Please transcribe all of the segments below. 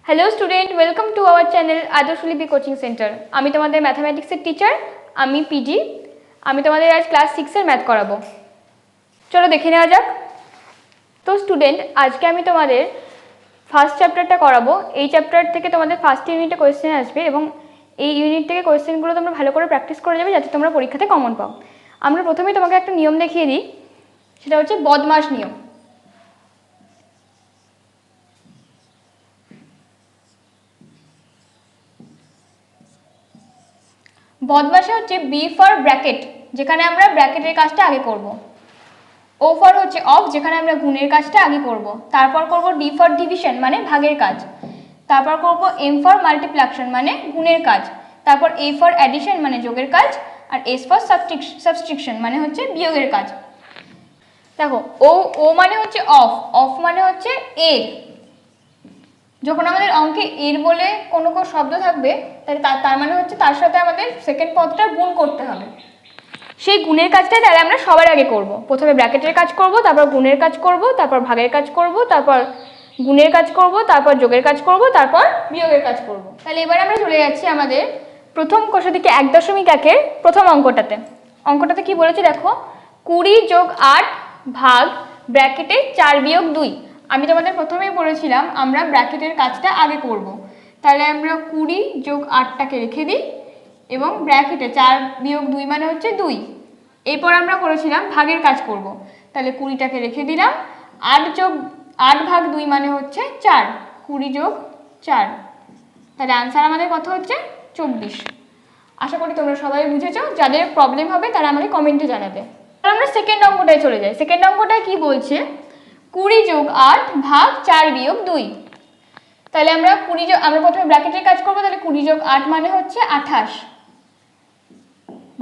Hello student, welcome to our channel আদর্শ লিপি coaching centre. আমি তোমাদের ম্যাথামেটিক্সের টিচার, আমি পিজি। আমি তোমাদের আজ ক্লাস 6-এর ম্যাথ করাবো। চলো দেখে নেওয়া যাক। তো স্টুডেন্ট, আজকে আমি তোমাদের ফার্স্ট চ্যাপ্টারটা করাবো। এই চ্যাপ্টার থেকে তোমাদের ফার্স্ট ইউনিটে কোয়েশ্চেন আসবে এবং এই ইউনিট থেকে কোয়েশ্চেনগুলো তোমরা ভালো করে প্র্যাকটিস করে যাবে যাতে তোমরা পরীক্ষাতে কমন পাও। আমরা প্রথমেই তোমাকে একটা নিয়ম দেখিয়ে দিই, সেটা হচ্ছে বদমাশ নিয়ম। বদমাশে হচ্ছে বি ফর ব্র্যাকেট, যেখানে আমরা ব্র্যাকেটের কাজটা আগে করব। ও ফর হচ্ছে অফ, যেখানে আমরা গুণের কাজটা আগে করব। তারপর করব ডি ফর ডিভিশন মানে ভাগের কাজ। তারপর করব এম ফর মাল্টিপ্লিকেশন মানে গুণের কাজ। তারপর এ ফর অ্যাডিশন মানে যোগের কাজ। আর এস ফর সাবস্ট্রিকশন মানে হচ্ছে বিয়োগের কাজ। দেখো, ও ও মানে হচ্ছে অফ, অফ মানে হচ্ছে এর। যখন আমাদের অঙ্কে এর বলে কোনো শব্দ থাকবে, তাহলে তার মানে হচ্ছে তার সাথে আমাদের সেকেন্ড পদটা গুণ করতে হবে। সেই গুণের কাজটাই তাহলে আমরা সবার আগে করব। প্রথমে ব্র্যাকেটের কাজ করব, তারপর গুণের কাজ করব, তারপর ভাগের কাজ করব, তারপর গুণের কাজ করব, তারপর যোগের কাজ করব, তারপর বিয়োগের কাজ করব। তাহলে এবার আমরা চলে যাচ্ছি আমাদের প্রথম কোষা থেকে 1.1-এর প্রথম অঙ্কটাতে। অঙ্কটাতে কি বলেছে দেখো, 20 + 8 ভাগ ব্র্যাকেটে 4 - 2। আমি তোমাদের প্রথমেই বলেছিলাম আমরা ব্র্যাকেটের কাজটা আগে করব। তাহলে আমরা 20 + 8টাকে রেখে দিই এবং ব্র্যাকেটে 4 - 2 মানে হচ্ছে 2। এরপর আমরা করেছিলাম ভাগের কাজ করব। তাহলে 20টাকে রেখে দিলাম। 8 ভাগ 2 মানে হচ্ছে 4। 20 + 4, তাহলে আনসার আমাদের কত হচ্ছে 24। আশা করি তোমরা সবাই বুঝেছো। যাদের প্রবলেম হবে তারা আমাকে কমেন্টে জানাবে। আমরা সেকেন্ড অঙ্কটায় চলে যাই। সেকেন্ড অঙ্কটায় কি বলছে, 20 + 8 ভাগ 4 - 2। তাহলে আমরা আমরা প্রথমে ব্র্যাকেটের কাজ করবো। তাহলে 20 + 8 মানে হচ্ছে 28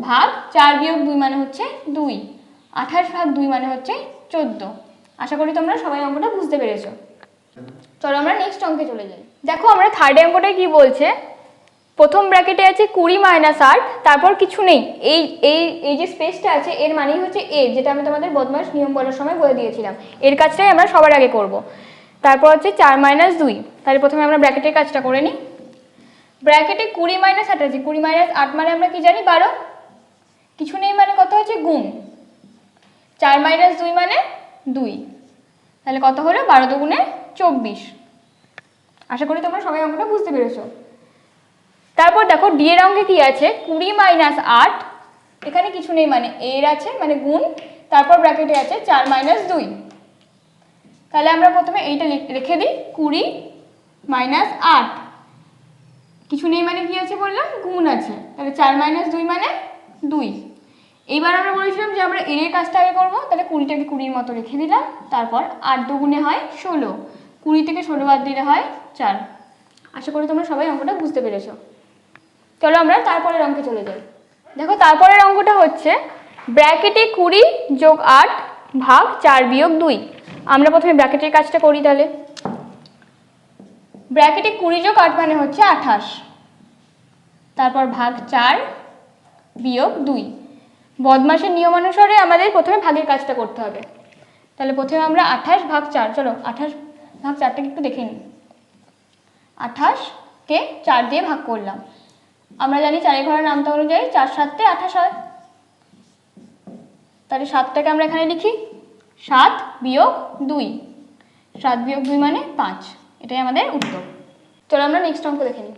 ভাগ 4 - 2 মানে হচ্ছে 2। 28 ভাগ 2 মানে হচ্ছে 14। আশা করি তোমরা সবাই অঙ্কটা বুঝতে পেরেছো। চলো আমরা নেক্সট অঙ্কে চলে যাই। দেখো, আমরা থার্ড অঙ্কটায় কি বলছে, প্রথম ব্র্যাকেটে আছে 20 - 8, তারপর কিছু নেই। এই এই এই যে স্পেসটা আছে এর মানেই হচ্ছে এ, যেটা আমি তোমাদের বদমাশ নিয়ম বলার সময় বলে দিয়েছিলাম। এর কাজটাই আমরা সবার আগে করব। তারপর হচ্ছে 4 - 2। তাহলে প্রথমে আমরা ব্র্যাকেটের কাজটা করে নিই। ব্র্যাকেটে 20 - 8 আছে। 20 - 8 মানে আমরা কি জানি, 12। কিছু নেই মানে কত হচ্ছে গুণ। 4 - 2 মানে 2। তাহলে কত হলো, 12 × 2 = 24। আশা করি তোমরা সবাই অঙ্কটা বুঝতে পেরেছো। তারপর দেখো ডি এর অঙ্কে কি আছে, 20 - 8, এখানে কিছু নেই মানে এর আছে মানে গুণ। তারপর ব্র্যাকেটে আছে 4 - 2। তাহলে আমরা প্রথমে এইটা রেখে দিই, 20 - 8, কিছু নেই মানে কি আছে বললাম, গুণ আছে। তাহলে 4 - 2 মানে 2। এইবার আমরা বলেছিলাম যে আমরা এর কাজটা আগে করবো। তাহলে 20টাকে 20-র মতো রেখে দিলাম। তারপর 8 × 2 = 16। 20 থেকে 16 বাদ দিলে হয় 4। আশা করি তোমরা সবাই অঙ্কটা বুঝতে পেরেছো। চলো আমরা তারপরের অঙ্কে চলে যাই। দেখো, তারপরের অঙ্কটা হচ্ছে ব্র্যাকেটে 20 + 8 ভাগ 4 - 2। আমরা প্রথমে ব্র্যাকেটের কাজটা করি। তাহলে ব্র্যাকেটে 20 + 8 মানে হচ্ছে 28, তারপর ভাগ 4 - 2। বদমাশের নিয়ম অনুসারে আমাদের প্রথমে ভাগের কাজটা করতে হবে। তাহলে প্রথমে আমরা 28 ভাগ 4, চলো 28 ভাগ 4টাকে একটু দেখে নিই। 28কে 4 দিয়ে ভাগ করলাম। আমরা জানি 4 ঘরের নামতা অনুযায়ী 4 × 7 = 28 হয়। তাহলে 7টাকে আমরা এখানে লিখি, 7 - 2। 7 - 2 মানে 5। এটাই আমাদের উত্তর। চলো আমরা নেক্সট অঙ্ক দেখে নিই।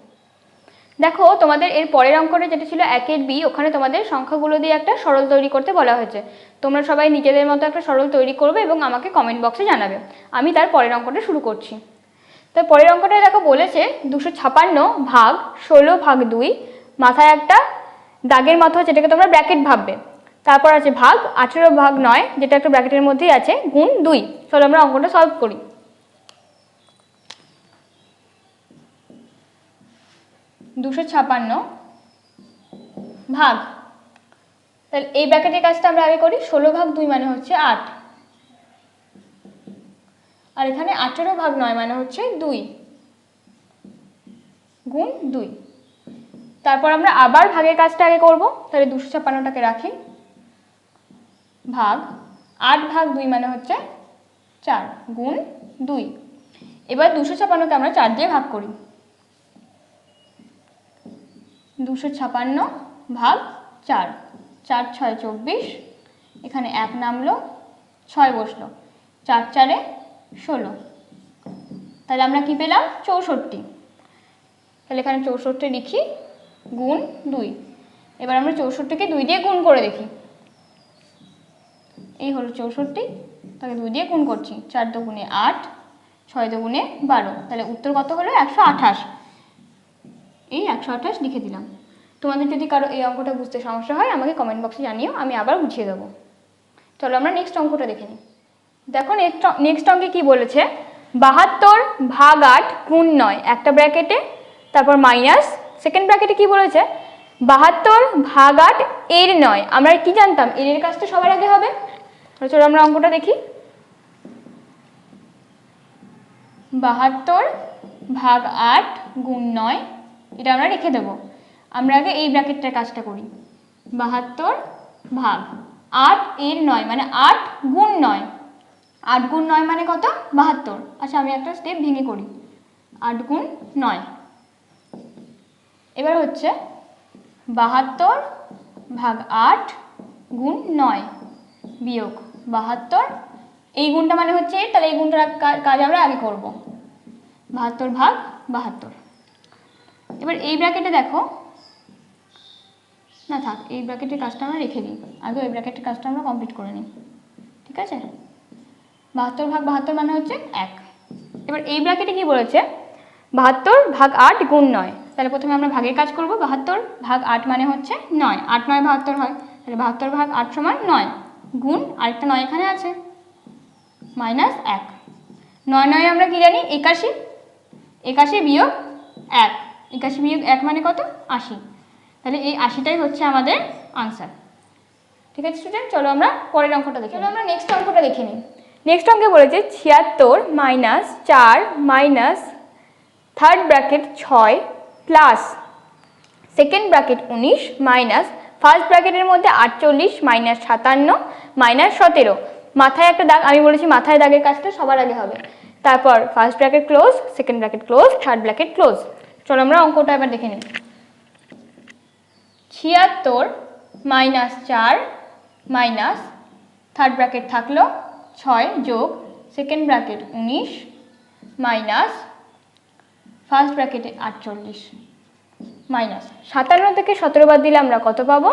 দেখো, তোমাদের এর পরের অঙ্কটা যেটা ছিল 1-এর বি, ওখানে তোমাদের সংখ্যাগুলো দিয়ে একটা সরল তৈরি করতে বলা হয়েছে। তোমরা সবাই নিজেদের মতো একটা সরল তৈরি করবে এবং আমাকে কমেন্ট বক্সে জানাবে। আমি তার পরের অঙ্কটা শুরু করছি। তো পরের অঙ্কটায় দেখো বলেছে 256 ভাগ 16 ভাগ 2, মাথায় একটা দাগের মতো, যেটাকে তোমরা ব্র্যাকেট ভাববে। তারপর আছে ভাগ 18 ভাগ 9, যেটা একটা ব্র্যাকেটের মধ্যেই আছে, গুণ 2। চলো আমরা অঙ্কটা সলভ করি। 256 ভাগ, তাহলে এই ব্র্যাকেটের কাজটা আমরা আগে করি। 16 ভাগ 2 মানে হচ্ছে 8, আর এখানে 18 ভাগ 9 মানে হচ্ছে 2, গুণ 2। তারপর আমরা আবার ভাগের কাজটা আগে করব। তাহলে 256টাকে রাখি, ভাগ 8 ভাগ 2 মানে হচ্ছে 4, গুণ 2। এবার 256কে আমরা 4 দিয়ে ভাগ করি। 256 ভাগ 4, 4 6 24, এখানে 1 নামলো, 6 বসলো, 4 4 16, তাহলে আমরা কি পেলাম 64। তাহলে এখানে 64 লিখি গুণ 2। এবার আমরা 64কে 2 দিয়ে গুণ করে দেখি। এই হলো 64, তাকে 2 দিয়ে গুণ করছি, 4 দুগুণে 8, 6 দুগুণে 12, তাহলে উত্তর কত হলো 128। এই 128 লিখে দিলাম। তোমাদের যদি কারো এই অঙ্কটা বুঝতে সমস্যা হয় আমাকে কমেন্ট বক্সে জানিও, আমি আবার বুঝিয়ে দেবো। চলো আমরা নেক্সট অঙ্কটা দেখে নিই। দেখো নেক্সট অঙ্কে কি বলেছে, 72 ভাগ 8 গুণ 9 একটা ব্র্যাকেটে, তারপর মাইনাস সেকেন্ড ব্র্যাকেটে কি বলেছে 72 ভাগ 8 এর 9। আমরা কি জানতাম এর কাজটা সবার আগে হবে। চলো আমরা অঙ্কটা দেখি। 72 ভাগ 8 গুণ 9, এটা আমরা রেখে দেবো। আমরা আগে এই ব্র্যাকেটটার কাজটা করি। 72 ভাগ 8 এর 9 মানে 8 গুণ 9, 8 গুণ 9 মানে কত 72। আচ্ছা আমি একটা স্টেপ ভেঙে করি, 8 গুণ 9। এবার হচ্ছে 72 ভাগ 8 গুণ 9 বিয়োগ 72, এই গুণটা মানে হচ্ছে, তাহলে এই গুণটার কাজ আমরা আগে করব। 72 ভাগ 72। এবার এই ব্র্যাকেটে দেখো, না থাক, এই ব্র্যাকেটের কাজটা আমরা রেখে দিই, আগে ওই ব্র্যাকেটের কাজটা আমরা কমপ্লিট করে নিই, ঠিক আছে। 72 ভাগ 72 মানে হচ্ছে 1। এবার এই ব্র্যাকেটে কি বলেছে 72 ভাগ 8 গুণ 9, তাহলে প্রথমে আমরা ভাগের কাজ করব। 72 ভাগ 8 মানে হচ্ছে 9, 8 9 72 হয়, তাহলে 72 ভাগ 8 সমান 9 গুণ আরেকটা 9 এখানে আছে মাইনাস 1। 9 9 আমরা কি জানি 81, 81 বিয়োগ 1, 81 বিয়োগ 1 মানে কত 80, তাহলে এই 80টাই হচ্ছে আমাদের আনসার। ঠিক আছে স্টুডেন্ট, চলো আমরা পরের অঙ্কটা দেখি। চলো আমরা নেক্সট অঙ্কটা দেখে নিই। নেক্সট অঙ্কে বলেছে 76 minus 4 minus third bracket 6 plus second bracket 19 minus first ব্র্যাকেটের মধ্যে 48 মাইনাস 57 মাইনাস 17। মাথায় একটা দাগ, আমি বলেছি মাথায় দাগের কাজটা সবার আগে হবে। তারপর first bracket close, second bracket close, third bracket close. চলো আমরা অঙ্কটা এবার দেখে নিই। 76 মাইনাস 4 মাইনাস থার্ড ব্র্যাকেট থাকলো 6 যোগ সেকেন্ড ব্র্যাকেট 19 মাইনাস ফার্স্ট ব্র্যাকেটে 48 মাইনাস 57 থেকে 17 বাদ দিলে আমরা কত পাবো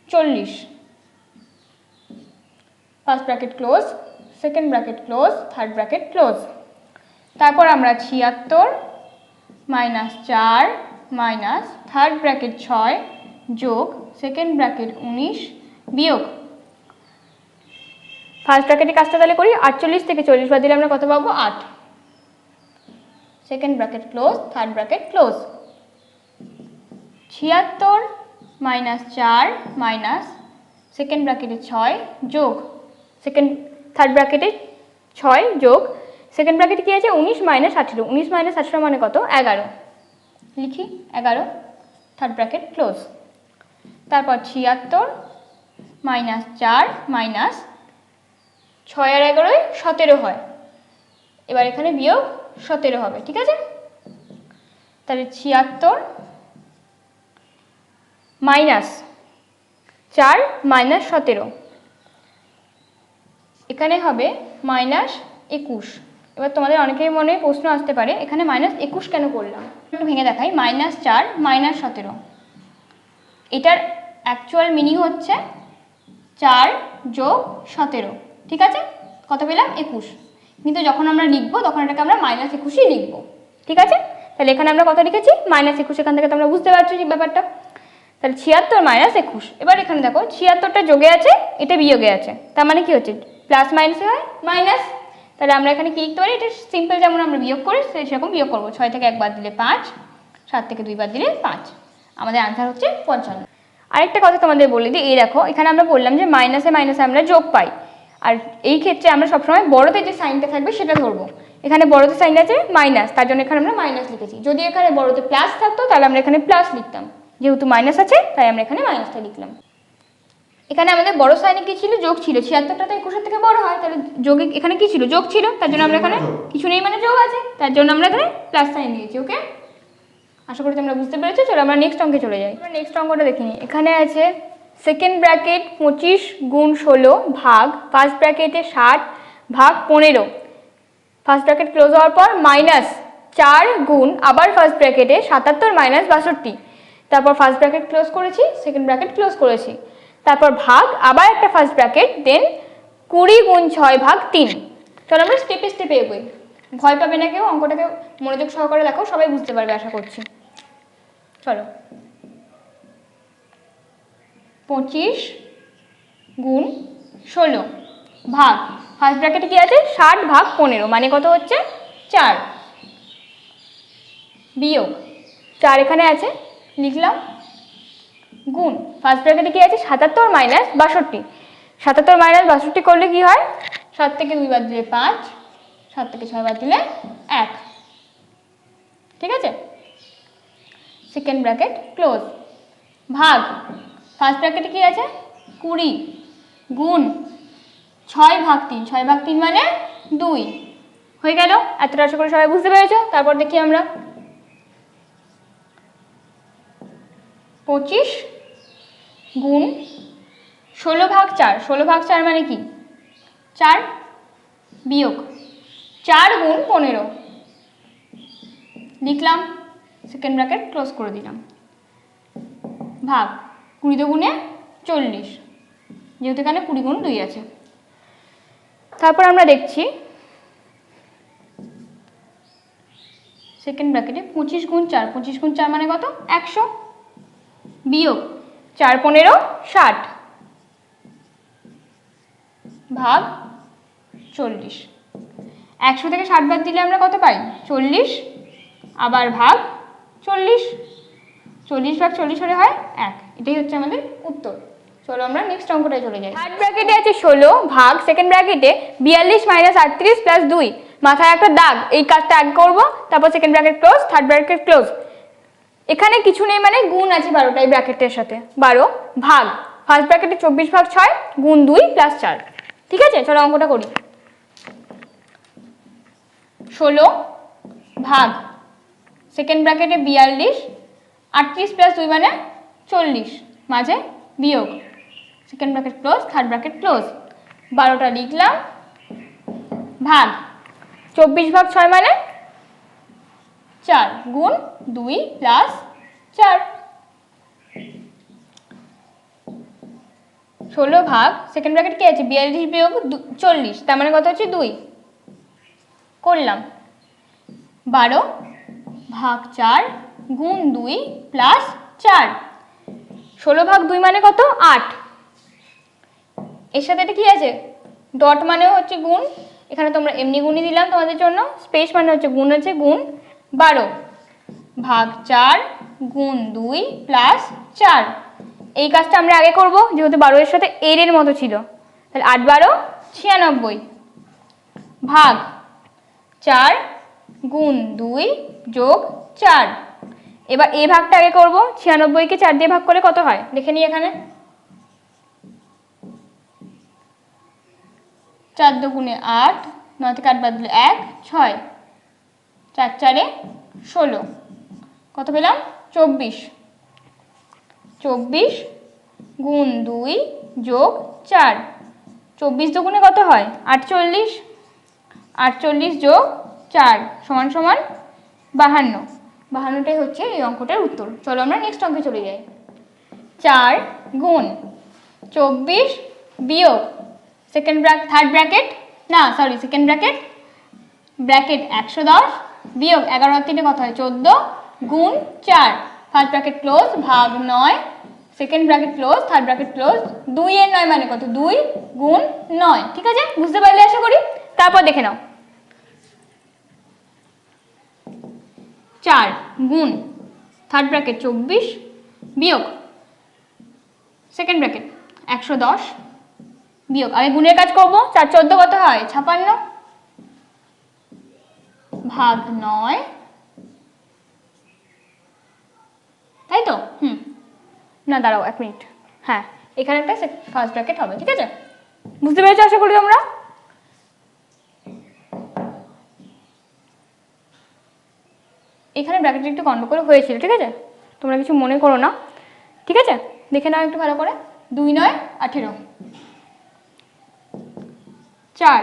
40। First bracket close, second bracket close, third bracket close. তারপর আমরা 76 মাইনাস 4 মাইনাস থার্ড ব্র্যাকেট 6 যোগ সেকেন্ড ব্র্যাকেট 19 বিয়োগ ফার্স্ট ব্র্যাকেটের কাজটা তাহলে করি। 48 থেকে 40 বাদ দিলে আমরা কত পাবো 8। Second bracket close, third bracket close. 76 minus 4 minus second ব্র্যাকেটে 6 যোগ থার্ড ব্র্যাকেটে 6 যোগ সেকেন্ড ব্র্যাকেটে কি আছে 19 মাইনাস 18, 19 মাইনাস 18 মানে কত 11, লিখি 11, থার্ড ব্র্যাকেট ক্লোজ। তারপর 76 মাইনাস 4 মাইনাস 6 আর 11 17 হয়, এবার এখানে বিয়োগ 17 হবে, ঠিক আছে। তাহলে 76 মাইনাস 4 মাইনাস 17, এখানে হবে মাইনাস 21। এবার তোমাদের অনেকের মনে প্রশ্ন আসতে পারে এখানে মাইনাস 21 কেন করলাম, একটু ভেঙে দেখাই। মাইনাস 4 মাইনাস 17, এটার অ্যাকচুয়াল মিনিং হচ্ছে 4 যোগ 17, ঠিক আছে। কত পেলাম 21, কিন্তু যখন আমরা লিখবো তখন এটাকে আমরা মাইনাস 21ই লিখবো, ঠিক আছে। তাহলে এখানে আমরা কত লিখেছি মাইনাস 21, এখান থেকে তোমরা বুঝতে পারছো ব্যাপারটা। তাহলে 76 মাইনাস 21। এবার এখানে দেখো 76টা যোগে আছে, এটা বিয়োগে আছে, তার মানে কি হচ্ছে প্লাস মাইনাসে হয় মাইনাস। তাহলে আমরা এখানে কি লিখতে পারি, এটা সিম্পল যেমন আমরা বিয়োগ করি সেরকম বিয়োগ করবো। 6 থেকে 1 বাদ দিলে 5, 7 থেকে 2 বাদ দিলে 5, আমাদের আনসার হচ্ছে 55। আরেকটা কথা তোমাদের বলে দিই, এই দেখো এখানে আমরা বললাম যে মাইনাসে মাইনাসে আমরা যোগ পাই, আর এই ক্ষেত্রে আমরা সবসময় বড়তে যে সাইনটা থাকবে সেটা ধরবো। এখানে বড়তে সাইন আছে মাইনাস, তার জন্য এখানে আমরা মাইনাস লিখেছি। যদি এখানে বড়তে প্লাস থাকতো তাহলে আমরা এখানে প্লাস লিখতাম, যেহেতু মাইনাস আছে তাই আমরা এখানে মাইনাসটা লিখলাম। এখানে আমাদের বড় সাইনে কি ছিল যোগ ছিল, 76টা তো 21 থেকে বড় হয়, তাহলে যোগে এখানে কি ছিল? যোগ ছিল, তার জন্য আমরা এখানে কিছু নেই মানে যোগ আছে, তার জন্য আমরা এখানে প্লাস সাইন দিয়েছি। ওকে, আশা করি তোমরা বুঝতে পেরেছো। চলো আমরা নেক্সট অঙ্কে চলে যাই। আমরা নেক্সট অঙ্কটা দেখিনি। এখানে আছে সেকেন্ড ব্র্যাকেট 25 গুণ 16 ভাগ ফার্স্ট ব্র্যাকেটে 60 ভাগ 15, ফার্স্ট ব্র্যাকেট ক্লোজ হওয়ার পর মাইনাস 4 গুণ আবার ফার্স্ট ব্র্যাকেটে 77 মাইনাস 62, তারপর ফার্স্ট ব্র্যাকেট ক্লোজ করেছি, সেকেন্ড ব্র্যাকেট ক্লোজ করেছি, তারপর ভাগ আবার একটা ফার্স্ট ব্র্যাকেট, দেন 20 গুণ 6 ভাগ 3। চলো আমরা স্টেপে স্টেপে এগোই, ভয় পাবে না কেউ, অঙ্কটাকে মনোযোগ সহকারে দেখো, সবাই বুঝতে পারবে আশা করছি। চলো, 25 গুণ 16 ভাগ ফার্স্ট ব্র্যাকেটে কি আছে? 60 ভাগ 15, মানে কত হচ্ছে? 4, বিয়োগ 4 এখানে আছে লিখলাম, গুণ ফার্স্ট ব্র্যাকেটে কি আছে? 77 মাইনাস 62, 77 মাইনাস 62 করলে কি হয়? 7 থেকে 2 বাদ দিলে 5, 7 থেকে 6 বাদ দিলে 1, ঠিক আছে। সেকেন্ড ব্র্যাকেট ক্লোজ, ভাগ ফার্স্ট ব্র্যাকেটে কি আছে? 20 গুণ 6 ভাগ 3, 6 ভাগ 3 মানে 2, হয়ে গেল। এতটা আশা করে সবাই বুঝতে পেরেছো। তারপর দেখি আমরা 25 গুণ 16 ভাগ 4, 16 ভাগ 4 মানে কি? 4, বিয়োগ 4 গুণ 15 লিখলাম, সেকেন্ড ব্র্যাকেট ক্লোজ করে দিলাম, ভাগ 20 গুণে 40, যেহেতু এখানে 20 গুণ 2 আছে। তারপর আমরা দেখছি সেকেন্ড ব্র্যাকেটে 25 গুণ 4, 25 গুণ 4 মানে কত? 100, বিয়োগ 4 15 60 ভাগ 40, 100 থেকে 60 বাদ দিলে আমরা কত পাই? 40, আবার ভাগ 40, 40 ভাগ 40 হলে হয় 1, এটাই হচ্ছে আমাদের উত্তর। চলো আমরা নেক্সট অঙ্কটায় চলে যাই। থার্ড ব্র্যাকেটে আছে 16 ভাগ সেকেন্ড ব্র্যাকেটে 42 মাইনাস 38 প্লাস 2, মাথায় একটা দাগ, এই কাজটা আগে করবো, তারপর second bracket close, third bracket close. এখানে কিছু নেই মানে গুণ আছে 12টা এই ব্র্যাকেটের সাথে, 12 ভাগ ফার্স্ট ব্র্যাকেটে 24 ভাগ 6 গুণ 2 প্লাস 4, ঠিক আছে। চলো অঙ্কটা করি। 16 ভাগ সেকেন্ড ব্র্যাকেটে 42, 38 প্লাস 2 মানে 40, মাঝে বিয়োগ, second bracket close, third bracket close, 12টা লিখলাম, ভাগ 24 ভাগ 6 মানে 4 গুণ 2 প্লাস 4, 16 ভাগ সেকেন্ড ব্র্যাকেট কি আছে? 42 বিয়োগ 40, তার মানে কত হচ্ছে? 2 করলাম, 12 ভাগ 4 গুণ 2 প্লাস 4, 16 ভাগ 2 মানে কত? 8, এর সাথে এটা কি আছে? ডট মানে হচ্ছে গুণ, এখানে তোমরা এমনি গুণই দিলাম তোমাদের জন্য, স্পেস মানে হচ্ছে গুণ আছে, গুণ 12 ভাগ 4 গুণ 2 প্লাস 4, এই কাজটা আমরা আগে করব যেহেতু 12 এর সাথে এর মতো ছিল, তাহলে 8 12 96 ভাগ 4 গুণ 2 যোগ 4, এবার এই ভাগটা আগে করব, 96কে 4 দিয়ে ভাগ করে কত হয় দেখে নিই। এখানে 4 দুগুণে 8, 9 থেকে 8 বাদ দিলে 1, 6, 4 4 16, কত পেলাম? 24, 24 গুণ 2 যোগ 4, 24 দুগুণে কত হয়? 48, 48 যোগ 4 সমান সমান 52, 52টাই হচ্ছে এই অঙ্কটার উত্তর। চলো আমরা নেক্সট অঙ্কে চলে যাই। 4 গুণ 24 বিয়োগ সেকেন্ড থার্ড ব্র্যাকেট না সরি সেকেন্ড ব্র্যাকেট 110 বিয়োগ 11 আর 3 কত হয়? 14 গুণ 4, ফার্স্ট ব্র্যাকেট ক্লোজ, ভাগ 9, second bracket close, third bracket close, 2 এর 9 মানে কত? 2 গুণ 9, ঠিক আছে, বুঝতে পারলে আশা করি। তারপর দেখে নাও 4 গুণ থার্ড ব্র্যাকেট 24 বিয়োগ সেকেন্ড ব্র্যাকেট 110 বিয়োগ, আমি গুণের কাজ করব, 4 14 কত হয়? 56 ভাগ 9, তাই তো? না দাঁড়াও 1 মিনিট, হ্যাঁ এখানে একটা ফার্স্ট ব্র্যাকেট হবে, ঠিক আছে। বুঝতে পেরেছো আশা করি তোমরা? এখানে ব্র্যাকেটটা একটু গন্ডগোল হয়েছিল, ঠিক আছে, তোমরা কিছু মনে করো না, ঠিক আছে? দেখে নাও একটু ভালো করে। 2 9 18, 4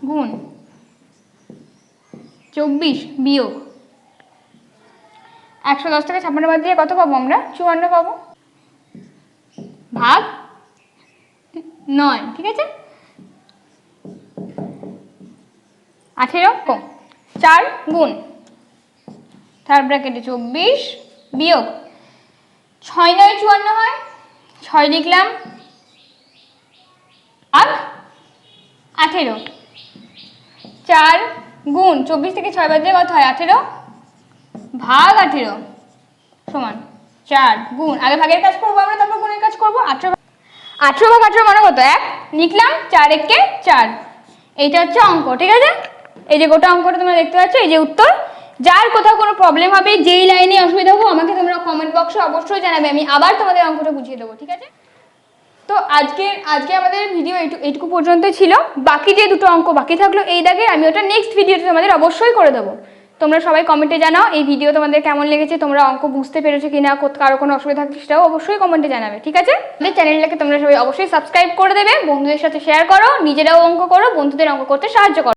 গুণ 24 বিয়োগ 110 থেকে 56 বাদ দিয়ে কত পাবো আমরা? 54 পাবো, ভাগ 9, ঠিক আছে? 18 4 গুণ থার্ড ব্র্যাকেটে 24 বিয়োগ 6 9 54 হয়, 6 লিখলাম, ভাগ 18, 4 গুণ 24 থেকে 6 বাদ দিয়ে কত হয়? 18 ভাগ 18 সমান 4 গুণ, আগে ভাগের কাজ করবো আমরা, তারপর গুণের কাজ করবো। 18 ভাগ 18 মানে কত? 1 লিখলাম, 4 1 4, এইটা হচ্ছে অঙ্ক, ঠিক আছে? এই যে গোটা অঙ্কটা তোমরা দেখতে পাচ্ছ, এই যে উত্তর। যার কোথাও কোনো প্রবলেম হবে, যেই লাইনে অসুবিধা হবে, আমাকে তোমরা কমেন্ট বক্সে অবশ্যই জানাবে, আমি আবার তোমাদের অঙ্কটা বুঝিয়ে দেবো, ঠিক আছে? তো আজকে আমাদের ভিডিও এইটুকু পর্যন্তই ছিল। বাকি যে দুটো অঙ্ক বাকি থাকলো এই দাগে, আমি ওটা নেক্সট ভিডিওতে তোমাদের অবশ্যই করে দেবো। তোমরা সবাই কমেন্টে জানাও এই ভিডিও তোমাদের কেমন লেগেছে, তোমরা অঙ্ক বুঝতে পেরেছো কিনা, কারো কোনো অসুবিধা থাকলে সেটাও অবশ্যই কমেন্টে জানাবে, ঠিক আছে? আমাদের চ্যানেলটাকে তোমরা সবাই অবশ্যই সাবস্ক্রাইব করে দেবে, বন্ধুদের সাথে শেয়ার করো, নিজেরাও অঙ্ক করো, বন্ধুদের অঙ্ক করতে সাহায্য করো।